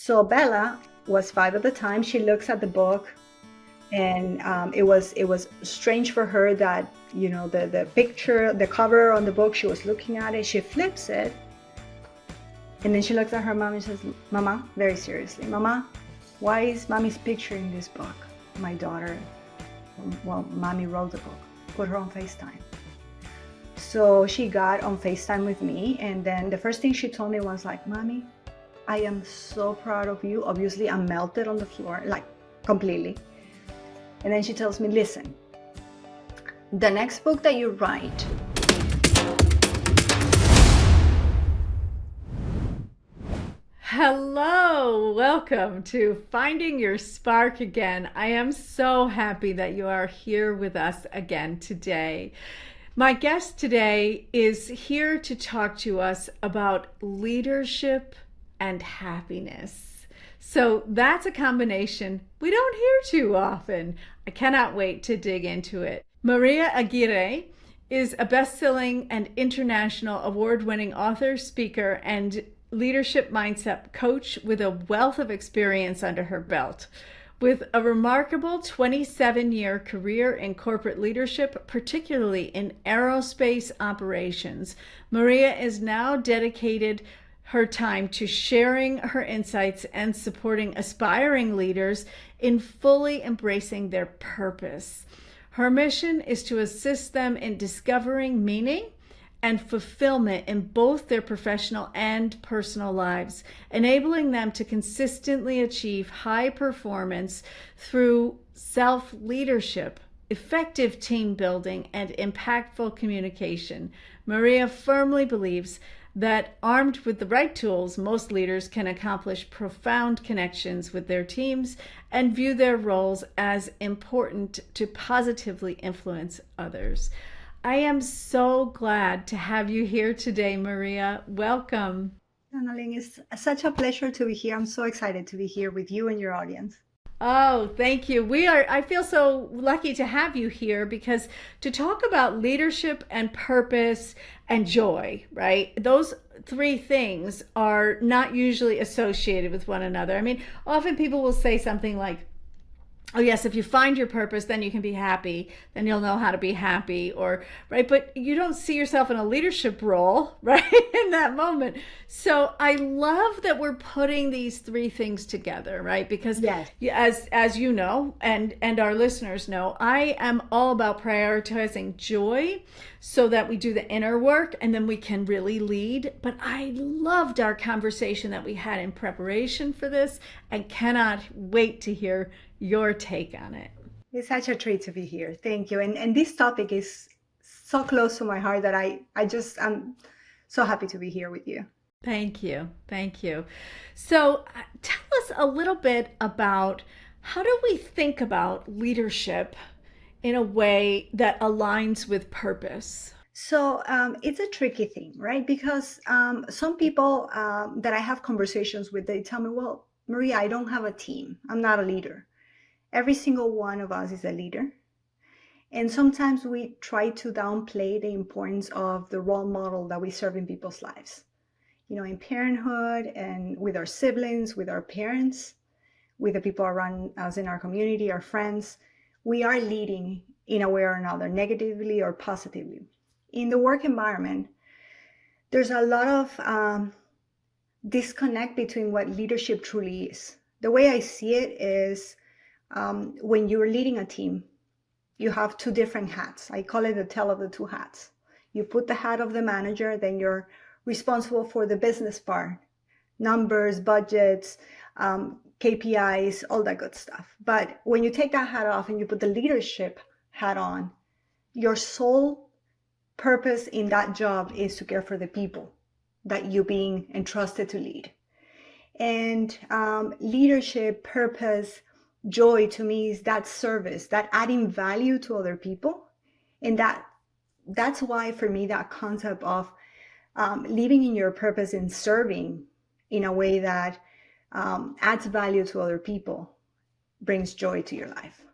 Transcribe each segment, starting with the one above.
So Bella was 5 at the time. She looks at the book, and it was strange for her that the picture, the cover on the book, she was looking at it. She flips it, and then she looks at her mom and says, "Mama," very seriously, "Mama, why is Mommy's picture in this book?" My daughter, well, Mommy wrote the book. Put her on FaceTime. So she got on FaceTime with me, and then the first thing she told me was like, "Mommy, I am so proud of you." Obviously, I'm melted on the floor, like completely. And then she tells me, "Listen, the next book that you write." Hello, welcome to Finding Your Spark Again. I am so happy that you are here with us again today. My guest today is here to talk to us about leadership and happiness. So that's a combination we don't hear too often. I cannot wait to dig into it. Maria Aguirre is a best-selling and international award-winning author, speaker, and leadership mindset coach with a wealth of experience under her belt. With a remarkable 27-year career in corporate leadership, particularly in aerospace operations, Maria is now dedicated her time to sharing her insights and supporting aspiring leaders in fully embracing their purpose. Her mission is to assist them in discovering meaning and fulfillment in both their professional and personal lives, enabling them to consistently achieve high performance through self-leadership, effective team building, and impactful communication. Maria firmly believes that armed with the right tools, most leaders can accomplish profound connections with their teams and view their roles as important to positively influence others. I am so glad to have you here today, Maria. Welcome. Annalyn, it's such a pleasure to be here. I'm so excited to be here with you and your audience. Oh, thank you. I feel so lucky to have you here because to talk about leadership and purpose and joy, right? Those three things are not usually associated with one another. I mean, often people will say something like, "Oh yes, if you find your purpose, then you can be happy. Then you'll know how to be happy," or right. But you don't see yourself in a leadership role, right, in that moment. So I love that we're putting these three things together, right? Because Yes. as you know, and our listeners know, I am all about prioritizing joy so that we do the inner work and then we can really lead. But I loved our conversation that we had in preparation for this and cannot wait to hear your take on it. It's such a treat to be here. Thank you. And this topic is so close to my heart that I'm so happy to be here with you. Thank you. Thank you. So tell us a little bit about how do we think about leadership in a way that aligns with purpose? So it's a tricky thing, right? Because some people that I have conversations with, they tell me, "Well, Maria, I don't have a team. I'm not a leader." Every single one of us is a leader. And sometimes we try to downplay the importance of the role model that we serve in people's lives. In parenthood and with our siblings, with our parents, with the people around us in our community, our friends, we are leading in a way or another, negatively or positively. In the work environment, there's a lot of disconnect between what leadership truly is. The way I see it is, when you're leading a team, you have two different hats. I call it the tale of the two hats. You put the hat of the manager, then you're responsible for the business part, numbers, budgets, KPIs, all that good stuff. But when you take that hat off and you put the leadership hat on, your sole purpose in that job is to care for the people that you're being entrusted to lead. And leadership, purpose, joy to me is that service, that adding value to other people. And that's why for me that concept of living in your purpose and serving in a way that adds value to other people brings joy to your life.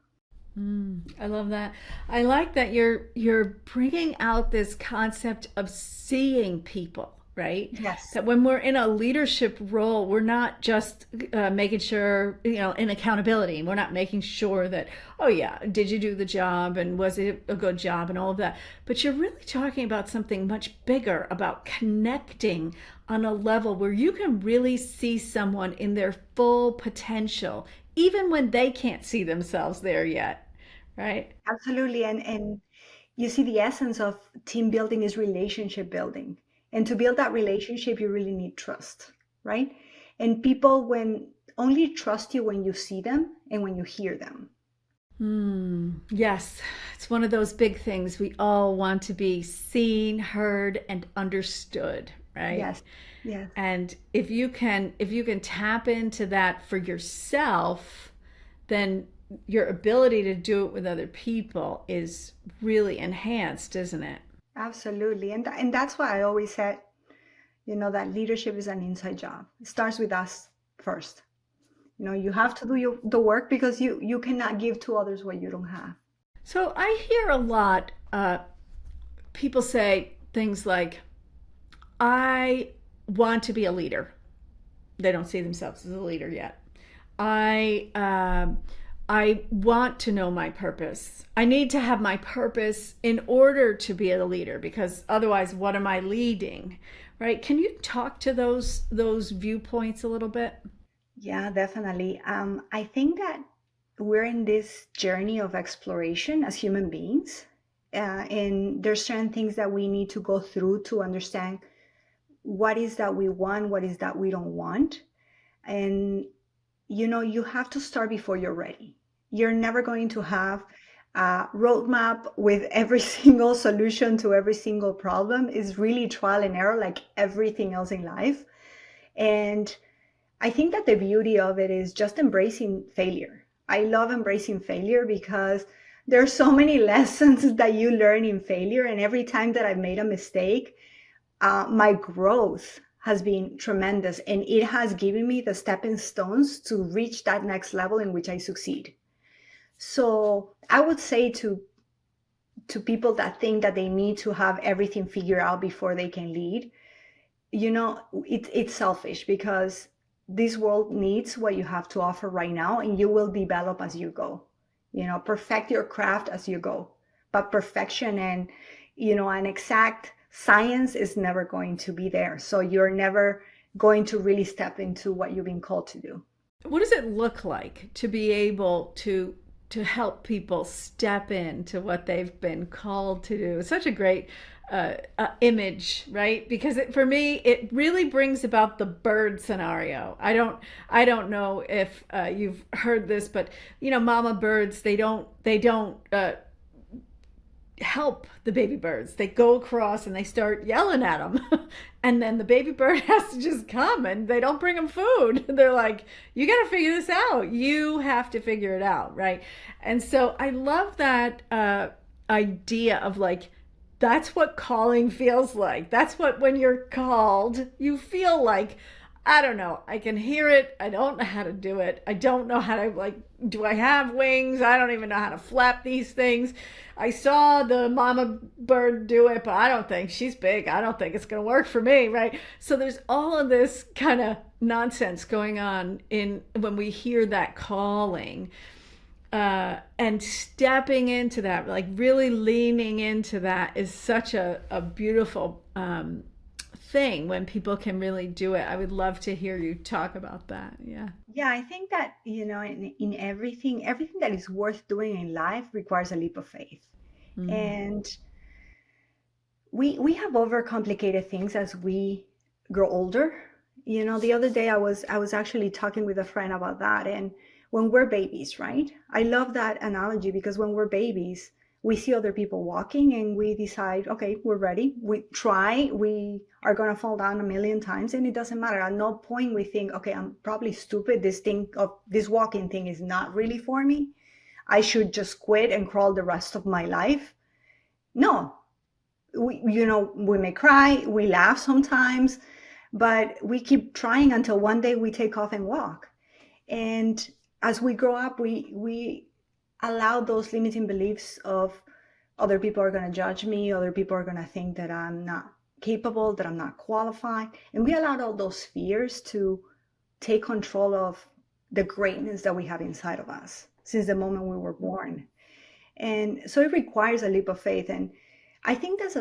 I love that. I like that you're bringing out this concept of seeing people, right? Yes. That when we're in a leadership role, we're not just making sure, in accountability, we're not making sure that, oh yeah, did you do the job and was it a good job and all of that. But you're really talking about something much bigger, about connecting on a level where you can really see someone in their full potential, even when they can't see themselves there yet, right? Absolutely. And you see, the essence of team building is relationship building. And to build that relationship, you really need trust, right? And people when only trust you when you see them and when you hear them. Yes, it's one of those big things. We all want to be seen, heard, and understood, right? Yes. Yes. And if you can tap into that for yourself, then your ability to do it with other people is really enhanced, isn't it? Absolutely. And that's why I always said, that leadership is an inside job. It starts with us first. You have to do the work because you cannot give to others what you don't have. So I hear a lot people say things like, I want to be a leader. They don't see themselves as a leader yet. I I want to know my purpose. I need to have my purpose in order to be a leader, because otherwise, what am I leading? Right? Can you talk to those viewpoints a little bit? Yeah, definitely. I think that we're in this journey of exploration as human beings, and there's certain things that we need to go through to understand what is that we want, what is that we don't want. And you have to start before you're ready. You're never going to have a roadmap with every single solution to every single problem. It's really trial and error, like everything else in life. And I think that the beauty of it is just embracing failure. I love embracing failure because there's so many lessons that you learn in failure. And every time that I've made a mistake, my growth has been tremendous, and it has given me the stepping stones to reach that next level in which I succeed. So I would say to people that think that they need to have everything figured out before they can lead, it's selfish, because this world needs what you have to offer right now, and you will develop as you go. Perfect your craft as you go. But perfection and an exact science is never going to be there. So you're never going to really step into what you've been called to do. What does it look like to be able to help people step into what they've been called to do? It's such a great image, right? Because for me, it really brings about the bird scenario. I don't know if you've heard this, but mama birds, they don't help the baby birds. They go across and they start yelling at them. And then the baby bird has to just come, and they don't bring them food. They're like, you got to figure this out. You have to figure it out. Right. And so I love that idea of like, that's what calling feels like. That's what, when you're called, you feel like, I don't know, I can hear it. I don't know how to do it. I don't know how to, like, do I have wings? I don't even know how to flap these things. I saw the mama bird do it, but I don't think she's big. I don't think it's going to work for me, right? So there's all of this kind of nonsense going on in when we hear that calling. And stepping into that, like really leaning into that, is such a beautiful thing when people can really do it. I would love to hear you talk about that. Yeah. Yeah, I think that, in everything that is worth doing in life requires a leap of faith. Mm. And we have overcomplicated things as we grow older. The other day I was actually talking with a friend about that. And when we're babies, right? I love that analogy, because when we're babies, we see other people walking and we decide, okay, we're ready. We try, we are going to fall down a million times, and it doesn't matter. At no point we think, okay, I'm probably stupid. This walking thing is not really for me. I should just quit and crawl the rest of my life. No, we may cry, we laugh sometimes, but we keep trying until one day we take off and walk. And as we grow up, we allow those limiting beliefs of other people are going to judge me, other people are going to think that I'm not capable, that I'm not qualified. And we allowed all those fears to take control of the greatness that we have inside of us since the moment we were born. And so it requires a leap of faith. And I think that's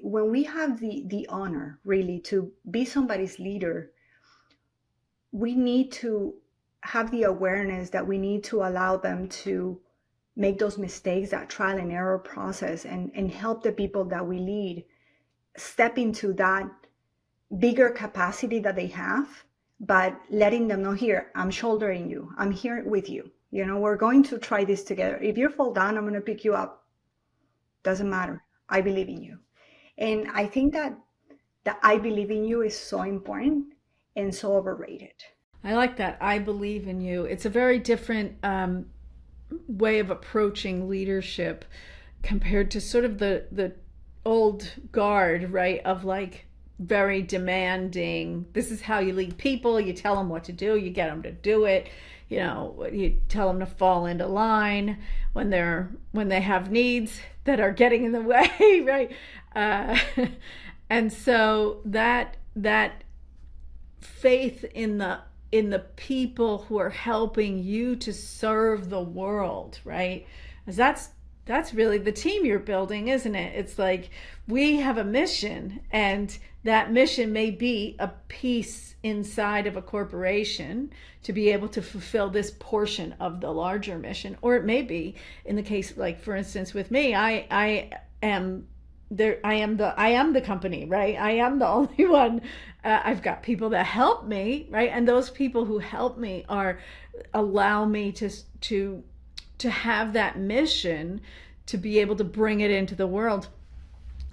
when we have the honor really to be somebody's leader, we need to have the awareness that we need to allow them to make those mistakes, that trial and error process, and help the people that we lead step into that bigger capacity that they have, but letting them know, here, I'm shouldering you. I'm here with you. We're going to try this together. If you fall down, I'm going to pick you up. Doesn't matter. I believe in you. And I think that the I believe in you is so important and so overrated. I like that. I believe in you. It's a very different way of approaching leadership compared to sort of the old guard, right? Of like very demanding. This is how you lead people. You tell them what to do. You get them to do it. You tell them to fall into line when they have needs that are getting in the way, right? And so that faith in the people who are helping you to serve the world, right? Because that's really the team you're building, isn't it? It's like we have a mission, and that mission may be a piece inside of a corporation to be able to fulfill this portion of the larger mission, or it may be in the case, like for instance with me, I am the company, right? I am the only one. I've got people that help me, right? And those people who help me allow me to have that mission, to be able to bring it into the world.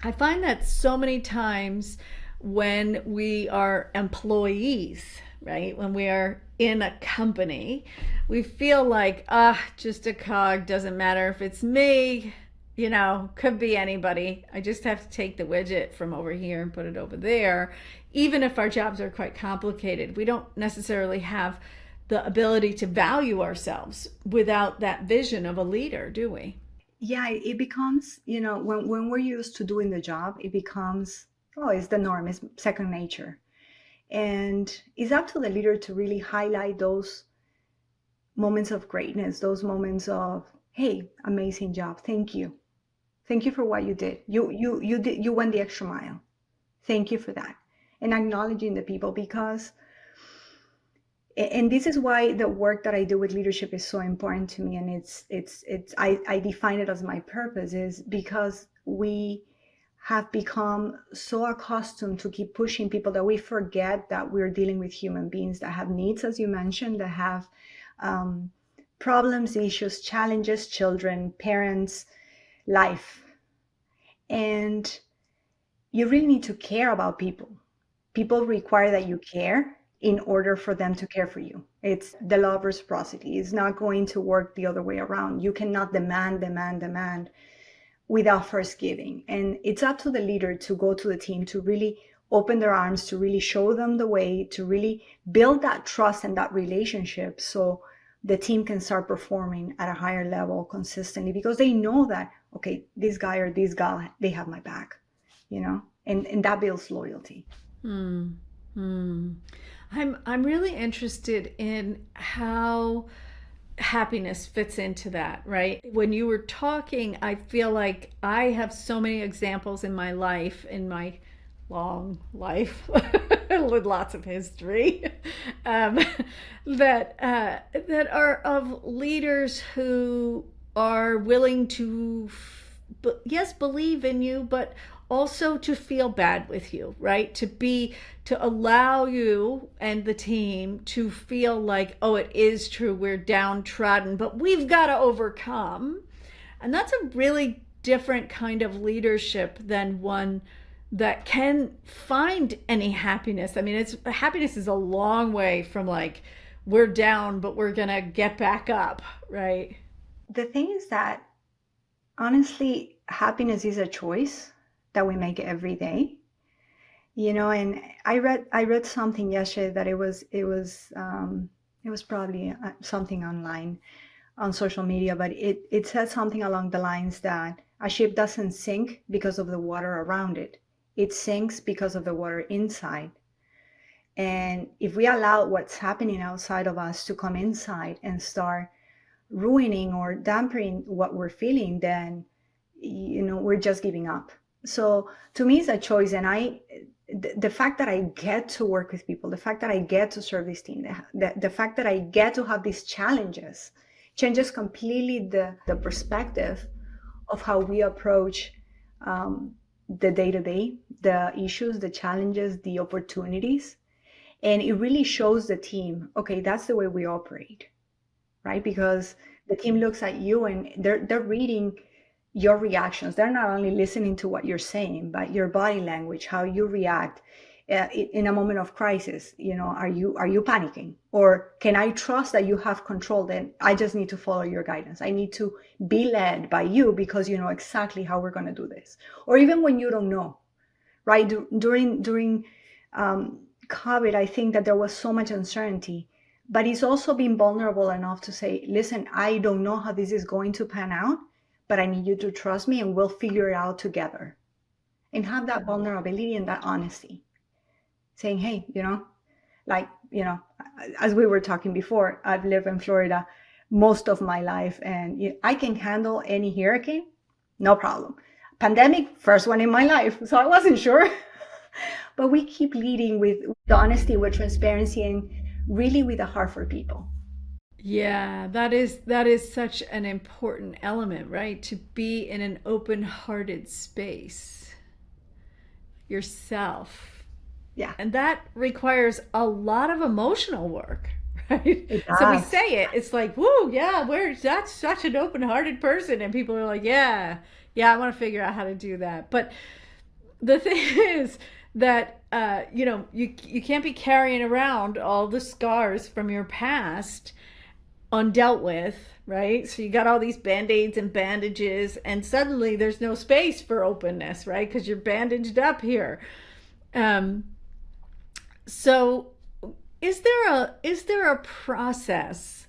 I find that so many times when we are employees, right? When we are in a company, we feel like, just a cog, doesn't matter if it's me, could be anybody. I just have to take the widget from over here and put it over there. Even if our jobs are quite complicated, we don't necessarily have the ability to value ourselves without that vision of a leader, do we? Yeah, it becomes, when we're used to doing the job, it becomes, it's the norm, it's second nature. And it's up to the leader to really highlight those moments of greatness, those moments of, hey, amazing job, thank you. Thank you for what you did. You went the extra mile. Thank you for that. And acknowledging the people, because, and this is why the work that I do with leadership is so important to me. And I define it as my purpose, is because we have become so accustomed to keep pushing people that we forget that we're dealing with human beings that have needs, as you mentioned, that have problems, issues, challenges, children, parents, life. And you really need to care about people. People require that you care in order for them to care for you. It's the law of reciprocity. It's not going to work the other way around. You cannot demand without first giving. And it's up to the leader to go to the team, to really open their arms, to really show them the way, to really build that trust and that relationship, so the team can start performing at a higher level consistently, because they know that, okay, this guy or this gal, they have my back, and that builds loyalty. I'm really interested in how happiness fits into that, right? When you were talking, I feel like I have so many examples in my life, in my long life with lots of history, that are of leaders who are willing to believe in you, but also to feel bad with you, right? To allow you and the team to feel like, oh, it is true, we're downtrodden, but we've got to overcome. And that's a really different kind of leadership than one that can find any happiness. I mean, happiness is a long way from like, we're down, but we're gonna get back up, right? The thing is that, honestly, happiness is a choice that we make every day, and I read something yesterday that it was probably something online on social media, but it said something along the lines that a ship doesn't sink because of the water around it. it sinks because of the water inside. And if we allow what's happening outside of us to come inside and start ruining or dampening what we're feeling, then we're just giving up. So to me, it's a choice. And the fact that I get to work with people, the fact that I get to serve this team, the fact that I get to have these challenges changes completely the perspective of how we approach the day-to-day, the issues, the challenges, the opportunities. And it really shows the team, okay, that's the way we operate, right? Because the team looks at you and they're reading your reactions. They're not only listening to what you're saying, but your body language, how you react in a moment of crisis. Are you panicking, or can I trust that you have control? Then I just need to follow your guidance. I need to be led by you because you know exactly how we're going to do this. Or even when you don't know, right? During COVID, I think that there was so much uncertainty, but it's also being vulnerable enough to say, listen, I don't know how this is going to pan out, but I need you to trust me and we'll figure it out together. And have that vulnerability and that honesty. Saying, hey, as we were talking before, I've lived in Florida most of my life and I can handle any hurricane, no problem. Pandemic, first one in my life, so I wasn't sure. But we keep leading with honesty, with transparency, and really with a heart for people. Yeah, that is such an important element, right? To be in an open-hearted space yourself. Yeah. And that requires a lot of emotional work, right? It So we does. say it, it's like, whoa, yeah, that's such an open-hearted person. And people are like, yeah, I want to figure out how to do that. But the thing is that, you can't be carrying around all the scars from your past undealt with, right? So you got all these band-aids and bandages, and suddenly there's no space for openness, right? Because you're bandaged up here. So is there a process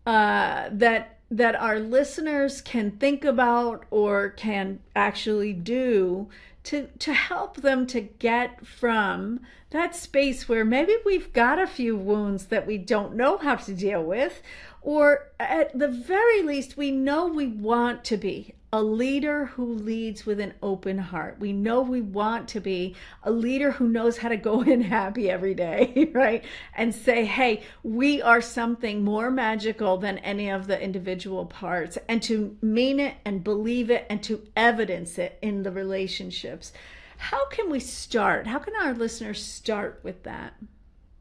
that our listeners can think about or can actually do to help them to get from that space where maybe we've got a few wounds that we don't know how to deal with, or at the very least we know we want to be a leader who leads with an open heart. We know we want to be a leader who knows how to go in happy every day, right? And say, hey, we are something more magical than any of the individual parts, and to mean it and believe it and to evidence it in the relationships. How can we start? How can our listeners start with that?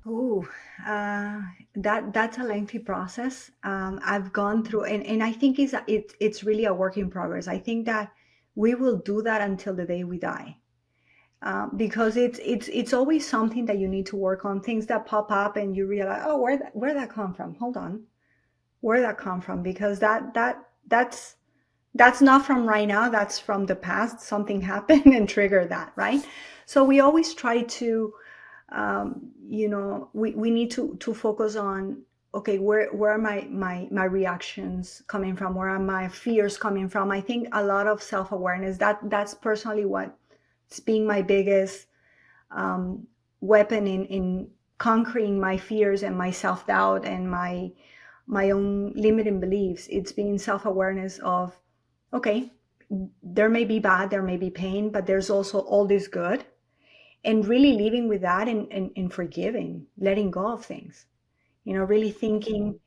Oh, that's a lengthy process. I've gone through, and I think it's really a work in progress. I think that we will do that until the day we die, because it's always something that you need to work on. Things that pop up, and you realize, oh, where that come from? Hold on, where that come from? Because that's not from right now. That's from the past. Something happened and triggered that, right? So we always try to we need to focus on, okay, where are my reactions coming from? Where are my fears coming from? I think a lot of self-awareness, that's personally what's being my biggest weapon in conquering my fears and my self-doubt and my own limiting beliefs. It's being self-awareness of, okay, there may be bad, there may be pain, but there's also all this good. And really living with that and forgiving, letting go of things, really thinking,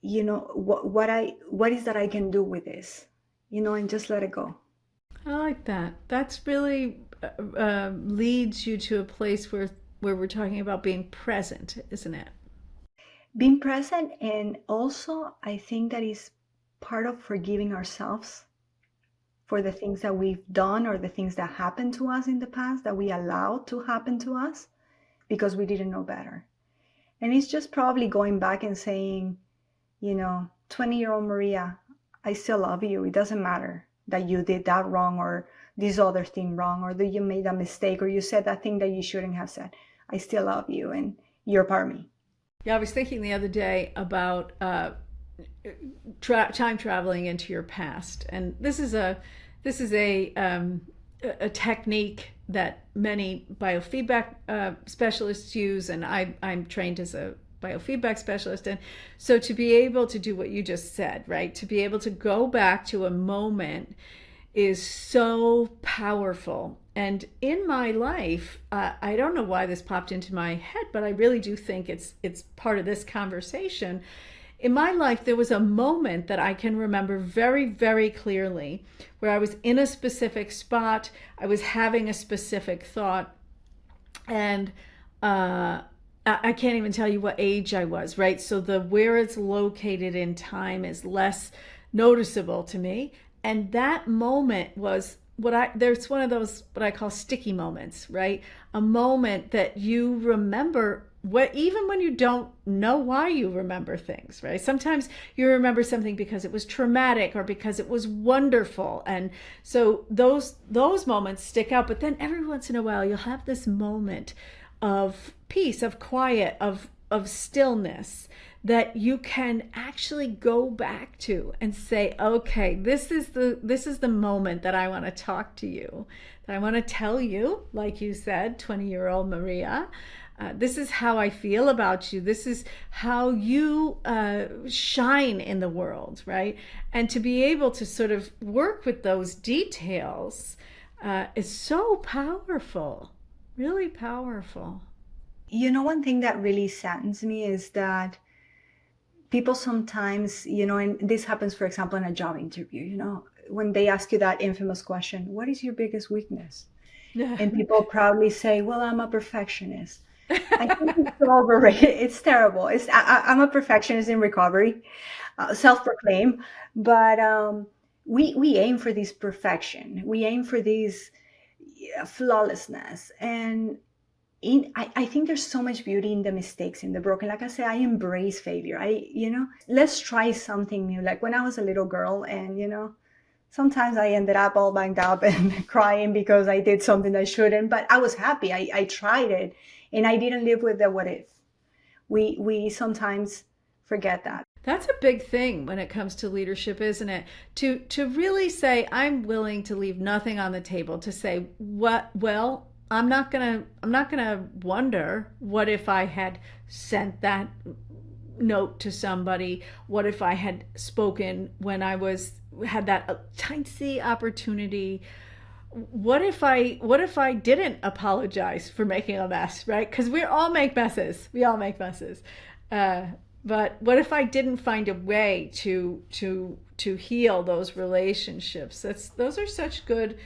what is that I can do with this, and just let it go. I like that. That's really leads you to a place where we're talking about being present, isn't it? Being present, and also I think that is part of forgiving ourselves for the things that we've done or the things that happened to us in the past that we allowed to happen to us because we didn't know better. And it's just probably going back and saying, 20-year-old Maria, I still love you. It doesn't matter that you did that wrong or this other thing wrong, or that you made a mistake or you said that thing that you shouldn't have said. I still love you and you're part of me. Yeah, I was thinking the other day about time traveling into your past, and this is a a technique that many biofeedback specialists use, and I'm trained as a biofeedback specialist. And so to be able to do what you just said, right, to be able to go back to a moment is so powerful. And in my life, I don't know why this popped into my head, but I really do think it's part of this conversation. In my life, there was a moment that I can remember very, very clearly where I was in a specific spot, I was having a specific thought, and I can't even tell you what age I was, right? So the where it's located in time is less noticeable to me. And that moment was there's one of those what I call sticky moments, right? A moment that you remember even when you don't know why you remember things, right? Sometimes you remember something because it was traumatic or because it was wonderful. And so those moments stick out, but then every once in a while you'll have this moment of peace, of quiet, of stillness that you can actually go back to and say, okay, this is the moment that I want to talk to you, that I want to tell you, like you said, 20-year-old Maria, this is how I feel about you. This is how you shine in the world, right? And to be able to sort of work with those details is so powerful, really powerful. One thing that really saddens me is that people sometimes, and this happens, for example, in a job interview, when they ask you that infamous question, what is your biggest weakness? And people proudly say, well, I'm a perfectionist. I think it's so overrated. It's terrible. I'm a perfectionist in recovery, self-proclaimed, but we aim for this perfection. We aim for this flawlessness, and I think there's so much beauty in the mistakes, in the broken. Like I say, I embrace failure. Let's try something new. Like when I was a little girl, and sometimes I ended up all banged up and crying because I did something I shouldn't, but I was happy. I tried it, and I didn't live with the what if. We sometimes forget that. That's a big thing when it comes to leadership, isn't it? To really say, I'm willing to leave nothing on the table, to say, I'm not gonna wonder what if I had sent that note to somebody, what if I had spoken when I had that tiny opportunity, what if I didn't apologize for making a mess, right? Because we all make messes, but what if I didn't find a way to heal those relationships? Those are such good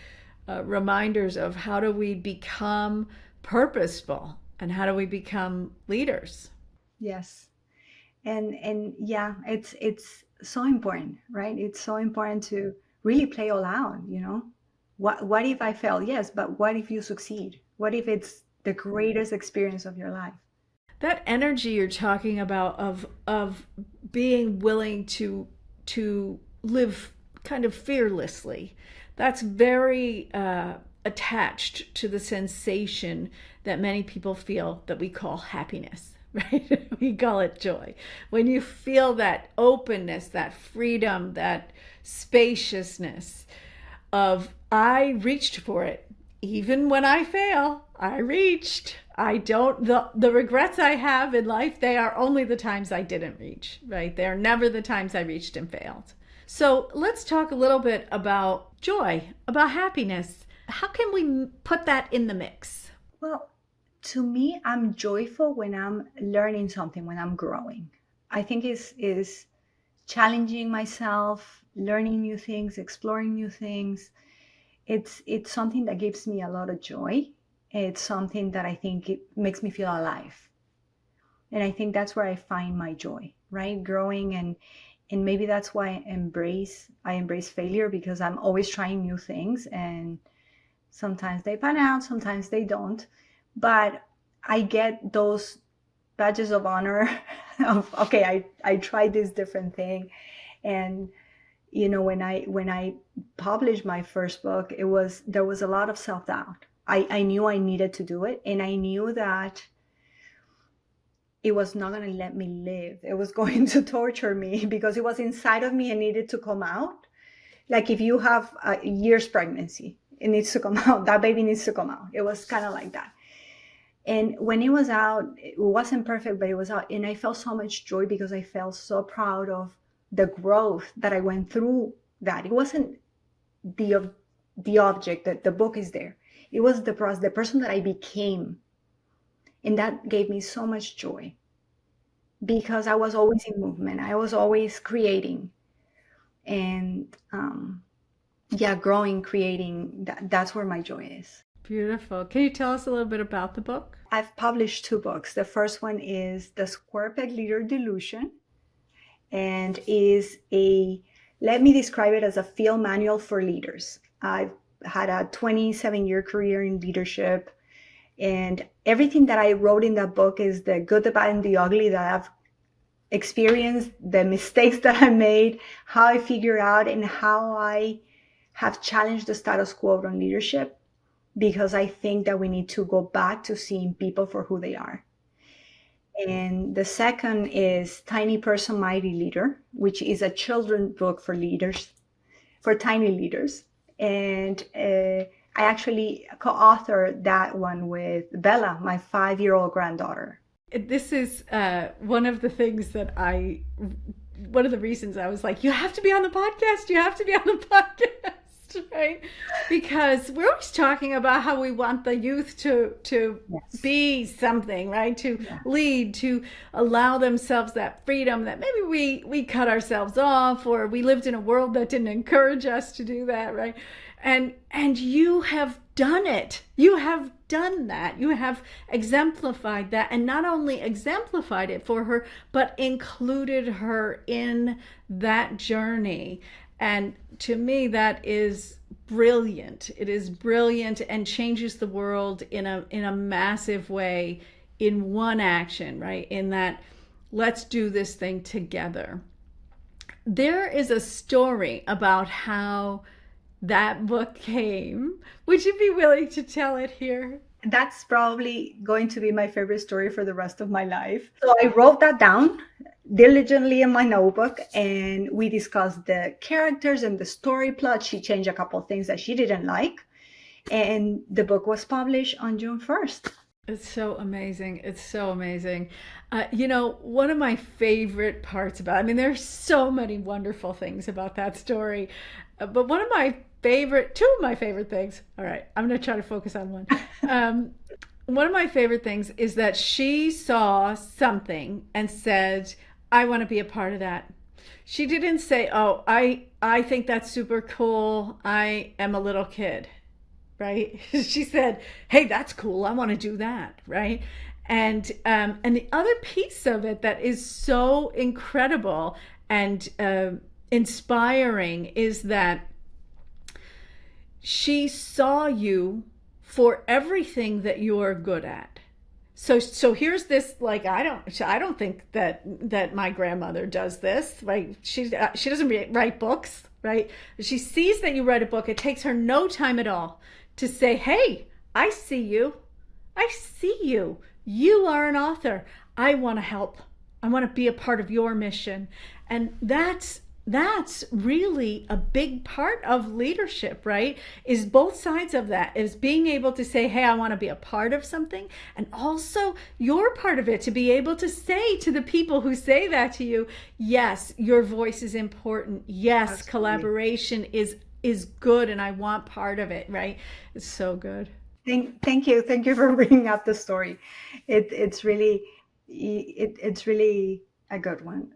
reminders of how do we become purposeful and how do we become leaders. Yes. And yeah, it's so important, right? It's so important to really play all out. What if I fail? Yes, but what if you succeed? What if it's the greatest experience of your life? That energy you're talking about of being willing to live kind of fearlessly, that's very attached to the sensation that many people feel that we call happiness, right? We call it joy. When you feel that openness, that freedom, that spaciousness of I reached for it. Even when I fail, I reached. I don't, the regrets I have in life, they are only the times I didn't reach, right? They are never the times I reached and failed. So let's talk a little bit about joy, about happiness. How can we put that in the mix? Well, to me, I'm joyful when I'm learning something, when I'm growing. I think is challenging myself, learning new things, exploring new things. It's something that gives me a lot of joy. It's something that I think it makes me feel alive. And I think that's where I find my joy, right? Growing, and maybe that's why I embrace failure, because I'm always trying new things, and sometimes they pan out, sometimes they don't. But I get those badges of honor of, okay, I tried this different thing. And when I published my first book, there was a lot of self-doubt. I knew I needed to do it, and I knew that it was not going to let me live. It was going to torture me because it was inside of me and needed to come out. Like if you have a year's pregnancy, It needs to come out. That baby needs to come out. It was kind of like that. And when it was out, it wasn't perfect, but it was out. And I felt so much joy because I felt so proud of the growth that I went through that. It wasn't the object that the book is there. It was the process, the person that I became. And that gave me so much joy because I was always in movement. I was always creating and growing, creating. That's where my joy is. Beautiful. Can you tell us a little bit about the book? I've published 2 books. The first one is The Square Peg Leader Delusion, and let me describe it as a field manual for leaders. I've had a 27-year career in leadership, and everything that I wrote in that book is the good, the bad, and the ugly that I've experienced, the mistakes that I made, how I figured out, and how I have challenged the status quo on leadership, because I think that we need to go back to seeing people for who they are. And the second is Tiny Person, Mighty Leader, which is a children's book for leaders, for tiny leaders. And I actually co-authored that one with Bella, my 5-year-old granddaughter. This is one of the reasons I was like, you have to be on the podcast. You have to be on the podcast. Right? Because we're always talking about how we want the youth to Yes. be something, right? To lead, to allow themselves that freedom that maybe we cut ourselves off, or we lived in a world that didn't encourage us to do that, right? And you have done it. You have done that. You have exemplified that, and not only exemplified it for her, but included her in that journey. And to me, that is brilliant. It is brilliant and changes the world in a massive way in one action, right? In that, let's do this thing together. There is a story about how that book came. Would you be willing to tell it here? That's probably going to be my favorite story for the rest of my life. So I wrote that down diligently in my notebook, and we discussed the characters and the story plot. She changed a couple of things that she didn't like, and the book was published on June 1st. It's so amazing. It's so amazing. One of my favorite parts there's so many wonderful things about that story, but two of my favorite things, all right, I'm going to try to focus on one. One of my favorite things is that she saw something and said, I want to be a part of that. She didn't say, oh, I think that's super cool. I am a little kid, right? She said, hey, that's cool. I want to do that, right? And the other piece of it that is so incredible and inspiring is that she saw you for everything that you're good at. So here's this, like, I don't think that my grandmother does this, right? She doesn't write books, right? She sees that you write a book. It takes her no time at all to say, hey, I see you. You are an author. I want to help. I want to be a part of your mission. And that's really a big part of leadership, right? Is both sides of that, is being able to say, hey, I want to be a part of something, and also you're part of it, to be able to say to the people who say that to you, yes, your voice is important. Yes, absolutely. Collaboration is good, and I want part of it, right? It's so good. Thank you for bringing up the story. It's really a good one.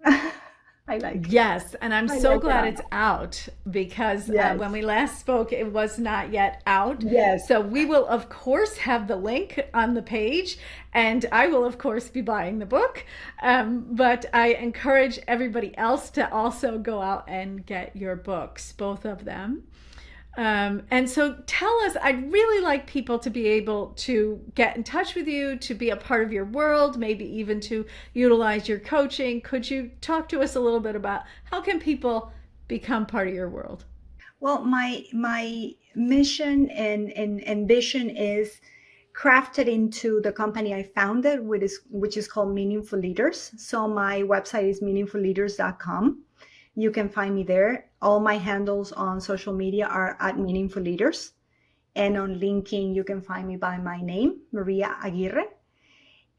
I like it. Yes, and I'm so glad it's out, because when we last spoke, it was not yet out. Yes. So we will, of course, have the link on the page, and I will, of course, be buying the book. But I encourage everybody else to also go out and get your books, both of them. And so tell us, I'd really like people to be able to get in touch with you, to be a part of your world, maybe even to utilize your coaching. Could you talk to us a little bit about how can people become part of your world? Well, my mission and ambition is crafted into the company I founded, which is called Meaningful Leaders. So my website is meaningfulleaders.com. You can find me there. All my handles on social media are at Meaningful Leaders. And on LinkedIn, you can find me by my name, Maria Aguirre.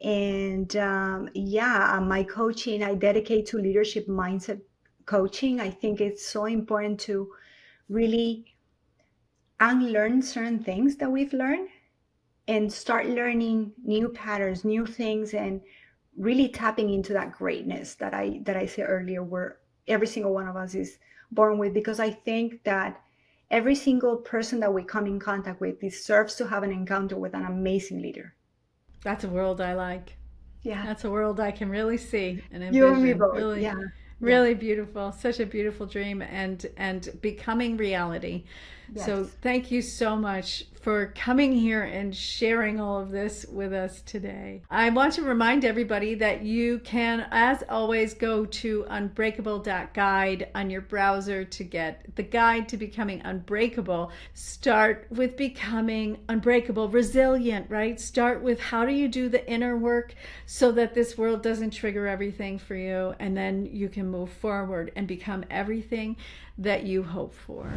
And my coaching, I dedicate to leadership mindset coaching. I think it's so important to really unlearn certain things that we've learned and start learning new patterns, new things, and really tapping into that greatness that I said earlier, where every single one of us is born with. Because I think that every single person that we come in contact with deserves to have an encounter with an amazing leader. That's a world I like. Yeah. That's a world I can really see and You and me envision. both. Really, Yeah. Yeah. really beautiful. Such a beautiful dream and becoming reality. So Yes. thank you so much for coming here and sharing all of this with us today. I want to remind everybody that you can, as always, go to unbreakable.guide on your browser to get the guide to becoming unbreakable. Start with becoming unbreakable, resilient, right? Start with how do you do the inner work so that this world doesn't trigger everything for you, and then you can move forward and become everything that you hope for.